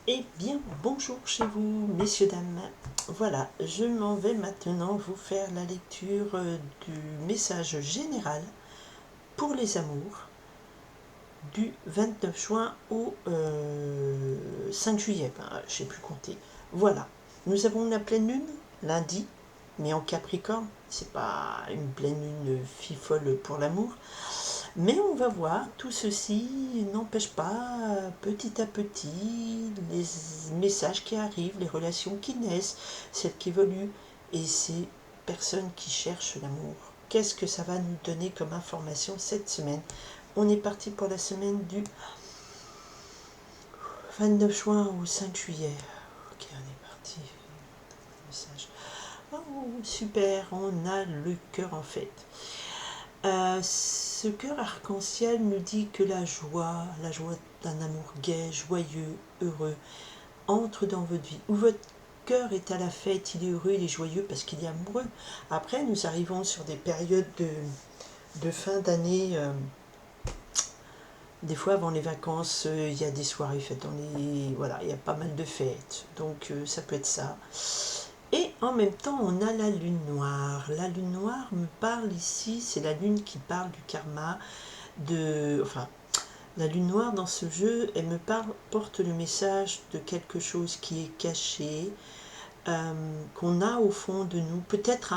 Eh bien, bonjour chez vous, messieurs, dames. Voilà, je m'en vais maintenant vous faire la lecture du message général pour les amours du 29 juin au 5 juillet. Je sais plus compter. Voilà, nous avons la pleine lune lundi, mais en Capricorne. C'est pas une pleine lune fifole pour l'amour. Mais on va voir, tout ceci n'empêche pas petit à petit les messages qui arrivent, les relations qui naissent, celles qui évoluent et ces personnes qui cherchent l'amour. Qu'est-ce que ça va nous donner comme information cette semaine? On est parti pour la semaine du 29 juin au 5 juillet. Ok, on est parti. Message. Oh, super, on a le cœur en fait. Ce cœur arc-en-ciel nous dit que la joie d'un amour gai, joyeux, heureux, entre dans votre vie. Où votre cœur est à la fête, il est heureux, il est joyeux parce qu'il est amoureux. Après, nous arrivons sur des périodes de fin d'année. Des fois, avant les vacances, il y a des soirées faites. Voilà, il y a pas mal de fêtes. Donc, ça peut être ça. Et en même temps, on a la lune noire. La lune noire me parle ici, c'est la lune qui parle du karma, enfin, la lune noire dans ce jeu, elle me parle, porte le message de quelque chose qui est caché, qu'on a au fond de nous, peut-être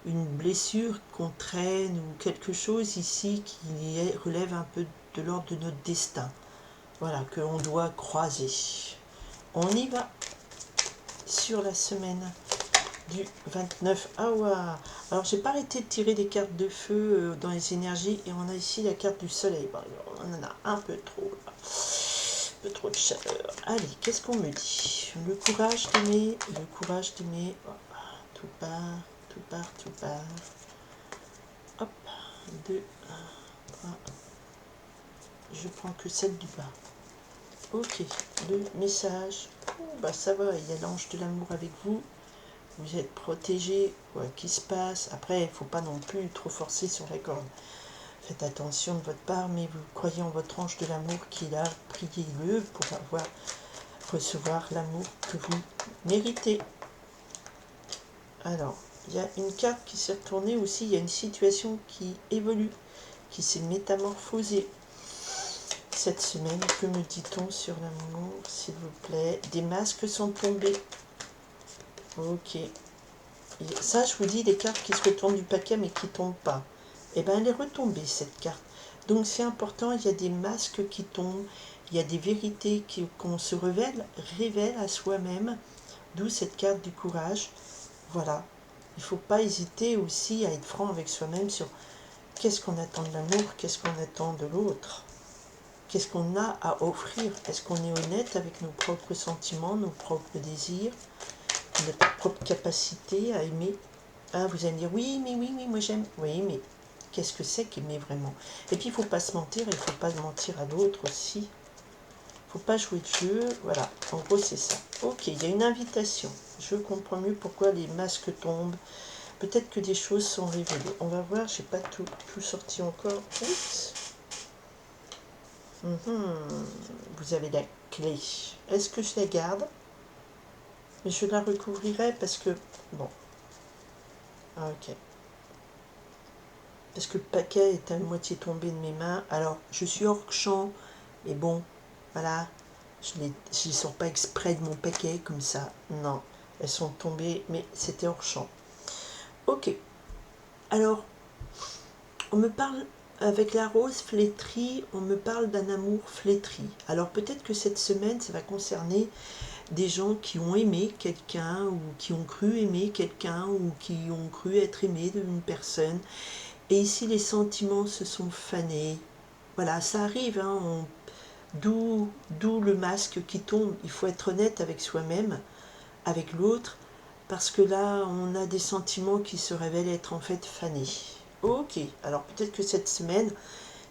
une blessure qu'on traîne ou quelque chose ici qui relève un peu de l'ordre de notre destin. Voilà, que l'on doit croiser. On y va sur la semaine du 29. Ah ouais. Alors j'ai pas arrêté de tirer des cartes de feu dans les énergies et on a ici la carte du soleil. Bon, on en a un peu trop là. Un peu trop de chaleur. Allez, qu'est-ce qu'on me dit? Le courage d'aimer, le courage d'aimer. Oh, tout part, tout part, tout part. Hop, 2, 3. Je prends que celle du bas. Ok, le message. Oh, bah ça va, il y a l'ange de l'amour avec vous. Vous êtes protégé, quoi qu'il se passe. Après, il ne faut pas non plus trop forcer sur la corde. Faites attention de votre part, mais vous croyez en votre ange de l'amour qui est là, priez-le pour recevoir l'amour que vous méritez. Alors, il y a une carte qui s'est retournée aussi, il y a une situation qui évolue, qui s'est métamorphosée. Cette semaine, que me dit-on sur l'amour, s'il vous plaît? Des masques sont tombés. Ok. Et ça, je vous dis, les cartes qui se retournent du paquet mais qui ne tombent pas. Eh bien, elle est retombée, cette carte. Donc, c'est important, il y a des masques qui tombent, il y a des vérités qu'on se révèle à soi-même, d'où cette carte du courage. Voilà. Il ne faut pas hésiter aussi à être franc avec soi-même sur qu'est-ce qu'on attend de l'amour, qu'est-ce qu'on attend de l'autre, qu'est-ce qu'on a à offrir. Est-ce qu'on est honnête avec nos propres sentiments, nos propres désirs, notre propre capacité à aimer? Ah, vous allez me dire, oui, mais oui, oui, moi j'aime. Oui, mais qu'est-ce que c'est qu'aimer vraiment? Et puis, il ne faut pas se mentir, il ne faut pas mentir à l'autre aussi. Il ne faut pas jouer de jeu. Voilà, en gros, c'est ça. Ok, il y a une invitation. Je comprends mieux pourquoi les masques tombent. Peut-être que des choses sont révélées. On va voir, je n'ai pas tout sorti encore. Oups. Vous avez la clé. Est-ce que je la garde? Mais je la recouvrirai parce que... Bon. Ah, ok. Parce que le paquet est à moitié tombé de mes mains. Alors, je suis hors champ, mais bon, voilà, je ne les sors pas exprès de mon paquet comme ça. Non, elles sont tombées, mais c'était hors champ. Ok, alors, on me parle, avec la rose flétrie, on me parle d'un amour flétri. Alors peut-être que cette semaine, ça va concerner des gens qui ont aimé quelqu'un, ou qui ont cru aimer quelqu'un, ou qui ont cru être aimés d'une personne. Et ici, les sentiments se sont fanés. Voilà, ça arrive, hein, d'où le masque qui tombe. Il faut être honnête avec soi-même, avec l'autre, parce que là, on a des sentiments qui se révèlent être en fait fanés. Ok, alors peut-être que cette semaine,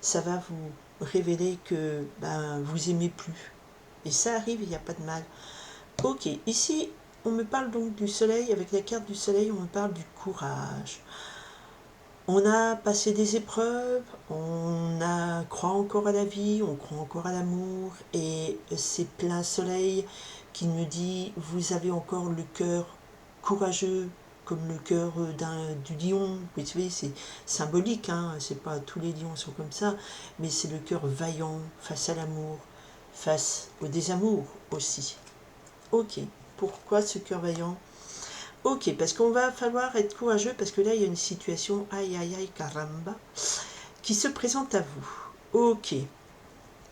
ça va vous révéler que vous aimez plus. Et ça arrive, il n'y a pas de mal. Ok, ici, on me parle donc du soleil, avec la carte du soleil, on me parle du courage. On a passé des épreuves, croit encore à la vie, on croit encore à l'amour, et c'est plein soleil qui nous dit vous avez encore le cœur courageux comme le cœur du lion. Vous savez, c'est symbolique, hein, c'est pas tous les lions sont comme ça, mais c'est le cœur vaillant face à l'amour, face au désamour aussi. Ok, pourquoi ce cœur vaillant? Ok, parce qu'on va falloir être courageux, parce que là, il y a une situation, aïe aïe aïe caramba, qui se présente à vous. Ok.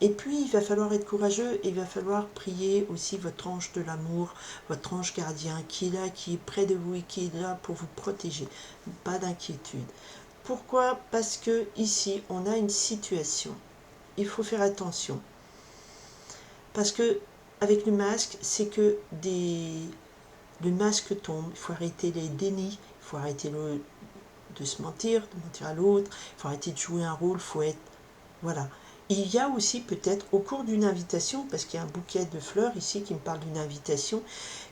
Et puis, il va falloir être courageux, et il va falloir prier aussi votre ange de l'amour, votre ange gardien, qui est là, qui est près de vous et qui est là pour vous protéger. Pas d'inquiétude. Pourquoi? Parce que ici, on a une situation. Il faut faire attention. Parce que, avec le masque, c'est que le masque tombe, il faut arrêter les dénis, il faut arrêter de se mentir, de mentir à l'autre, il faut arrêter de jouer un rôle, il faut être... Voilà. Il y a aussi peut-être au cours d'une invitation, parce qu'il y a un bouquet de fleurs ici qui me parle d'une invitation,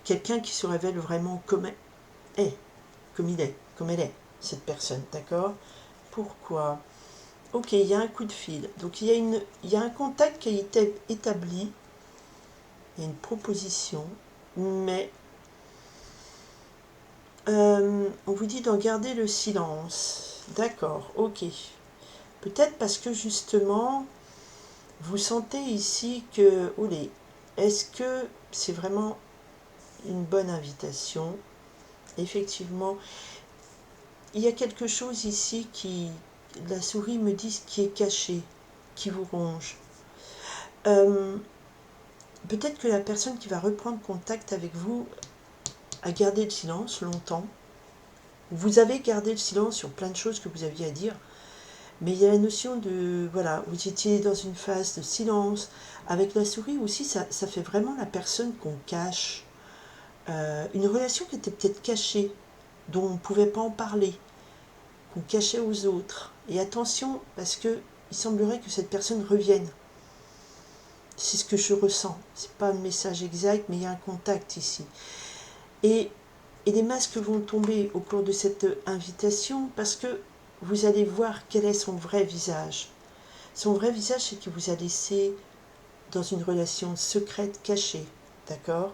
quelqu'un qui se révèle vraiment comme est, comme il est, comme elle est, cette personne, d'accord? Pourquoi? Ok, il y a un coup de fil. Donc il y a un contact qui a été établi, il y a une proposition, mais on vous dit d'en garder le silence. D'accord, ok. Peut-être parce que justement, vous sentez ici que, oulé, est-ce que c'est vraiment une bonne invitation? Effectivement, il y a quelque chose ici la souris me dit, qui est caché, qui vous ronge. Peut-être que la personne qui va reprendre contact avec vous a gardé le silence longtemps. Vous avez gardé le silence sur plein de choses que vous aviez à dire. Mais il y a la notion de, voilà, vous étiez dans une phase de silence. Avec la souris aussi, ça fait vraiment la personne qu'on cache. Une relation qui était peut-être cachée, dont on ne pouvait pas en parler, qu'on cachait aux autres. Et attention, parce que il semblerait que cette personne revienne. C'est ce que je ressens. C'est pas un message exact, mais il y a un contact ici. Et les masques vont tomber au cours de cette invitation parce que vous allez voir quel est son vrai visage. Son vrai visage, c'est qu'il vous a laissé dans une relation secrète, cachée. D'accord?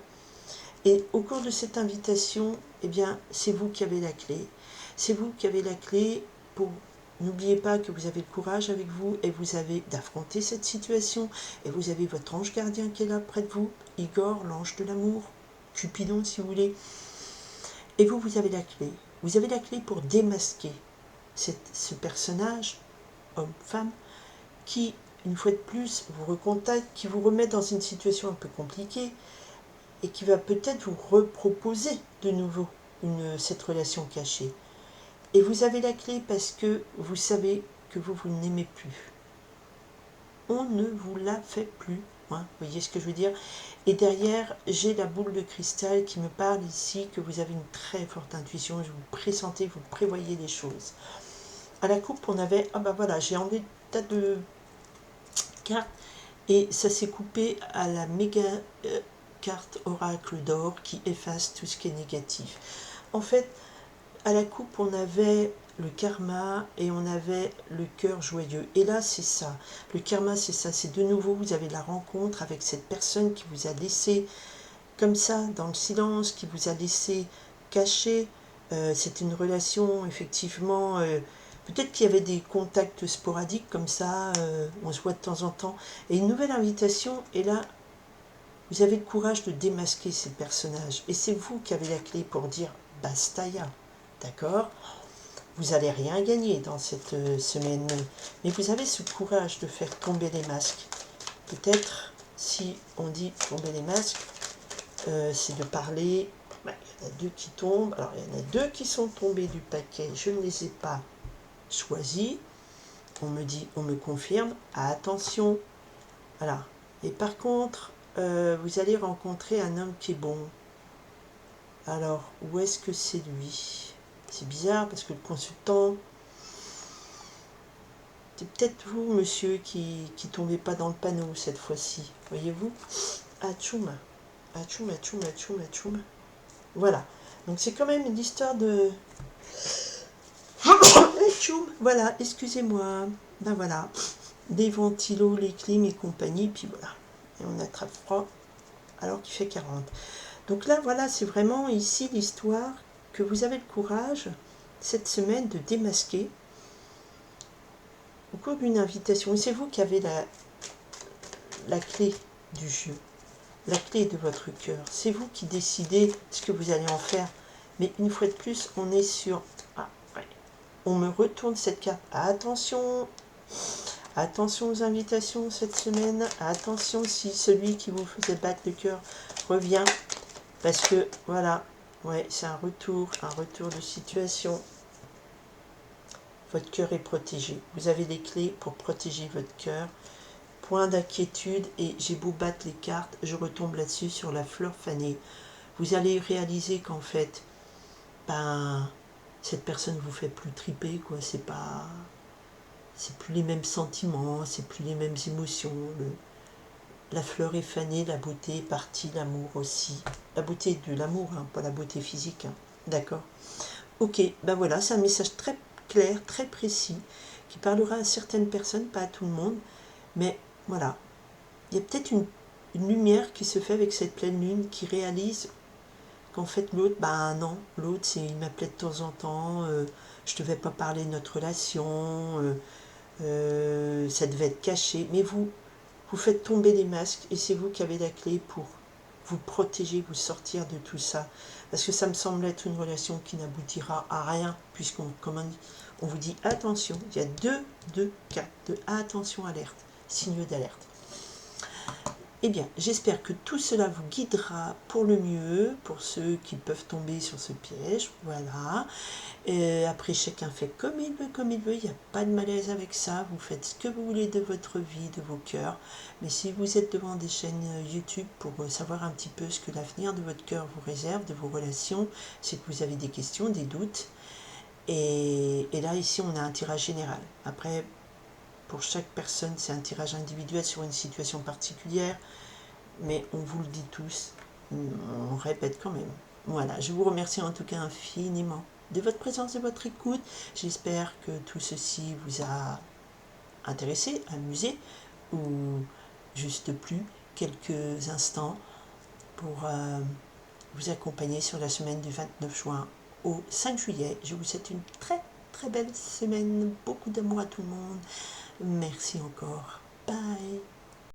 Et au cours de cette invitation, eh bien, c'est vous qui avez la clé. C'est vous qui avez la clé pour... N'oubliez pas que vous avez le courage avec vous et vous avez d'affronter cette situation. Et vous avez votre ange gardien qui est là près de vous, Igor, l'ange de l'amour, Cupidon si vous voulez. Et vous avez la clé. Vous avez la clé pour démasquer ce personnage, homme-femme, qui, une fois de plus, vous recontacte, qui vous remet dans une situation un peu compliquée et qui va peut-être vous reproposer de nouveau cette relation cachée. Et vous avez la clé parce que vous savez que vous n'aimez plus. On ne vous la fait plus. Hein, vous voyez ce que je veux dire? Et derrière, j'ai la boule de cristal qui me parle ici que vous avez une très forte intuition, vous pressentez, vous prévoyez les choses. À la coupe, on avait, ah bah voilà, j'ai enlevé des tas de cartes et ça s'est coupé à la méga carte oracle d'or qui efface tout ce qui est négatif. En fait, à la coupe, on avait le karma et on avait le cœur joyeux. Et là, c'est ça. Le karma, c'est ça. C'est de nouveau, vous avez la rencontre avec cette personne qui vous a laissé comme ça, dans le silence, qui vous a laissé caché. C'était une relation, effectivement... peut-être qu'il y avait des contacts sporadiques comme ça, on se voit de temps en temps. Et une nouvelle invitation, et là, vous avez le courage de démasquer ces personnages. Et c'est vous qui avez la clé pour dire « bastaya ». D'accord? Vous n'allez rien gagner dans cette semaine, mais vous avez ce courage de faire tomber les masques. Peut-être, si on dit tomber les masques, c'est de parler. Il y en a deux qui tombent. Alors, il y en a deux qui sont tombés du paquet. Je ne les ai pas choisis. On me confirme. Attention. Voilà. Et par contre, vous allez rencontrer un homme qui est bon. Alors, où est-ce que c'est lui? C'est bizarre parce que le consultant, c'est peut-être vous, monsieur, qui tombez pas dans le panneau cette fois-ci. Voyez-vous? Atchoum. Atchoum, atchoum, atchoum, atchoum. Voilà. Donc c'est quand même une histoire de... Tchoum, voilà, excusez-moi. Ben voilà, des ventilos, les clims et compagnie, puis voilà. Et on attrape froid alors qu'il fait 40. Donc là, voilà, c'est vraiment ici l'histoire que vous avez le courage, cette semaine, de démasquer au cours d'une invitation. Et c'est vous qui avez la clé du jeu, la clé de votre cœur. C'est vous qui décidez ce que vous allez en faire. Mais une fois de plus, on est sur... Ah, ouais. On me retourne cette carte. Attention, attention aux invitations cette semaine. Attention si celui qui vous faisait battre le cœur revient. Parce que, voilà, ouais, c'est un retour de situation. Votre cœur est protégé. Vous avez les clés pour protéger votre cœur. Point d'inquiétude, et j'ai beau battre les cartes, je retombe là-dessus sur la fleur fanée. Vous allez réaliser qu'en fait, ben, cette personne vous fait plus triper, quoi. C'est plus les mêmes sentiments, c'est plus les mêmes émotions. La fleur est fanée, la beauté est partie, l'amour aussi. La beauté de l'amour, hein, pas la beauté physique, hein. D'accord. Ok, ben voilà, c'est un message très clair, très précis, qui parlera à certaines personnes, pas à tout le monde, mais voilà. Il y a peut-être une lumière qui se fait avec cette pleine lune, qui réalise qu'en fait l'autre, ben non, l'autre, il m'appelait de temps en temps, je ne devais pas parler de notre relation, ça devait être caché, mais vous faites tomber les masques, et c'est vous qui avez la clé pour vous protéger, vous sortir de tout ça. Parce que ça me semble être une relation qui n'aboutira à rien, puisqu'on on vous dit attention, il y a deux cas de attention, alerte, signe d'alerte. Eh bien, j'espère que tout cela vous guidera pour le mieux, pour ceux qui peuvent tomber sur ce piège, voilà. Après, chacun fait comme il veut, il n'y a pas de malaise avec ça, vous faites ce que vous voulez de votre vie, de vos cœurs. Mais si vous êtes devant des chaînes YouTube pour savoir un petit peu ce que l'avenir de votre cœur vous réserve, de vos relations, c'est que vous avez des questions, des doutes. Et là, ici, on a un tirage général. Après, pour chaque personne, c'est un tirage individuel sur une situation particulière. Mais on vous le dit tous, on répète quand même. Voilà, je vous remercie en tout cas infiniment de votre présence, de votre écoute. J'espère que tout ceci vous a intéressé, amusé, ou juste plu quelques instants pour vous accompagner sur la semaine du 29 juin au 5 juillet. Je vous souhaite une très très belle semaine, beaucoup d'amour à tout le monde. Merci encore. Bye.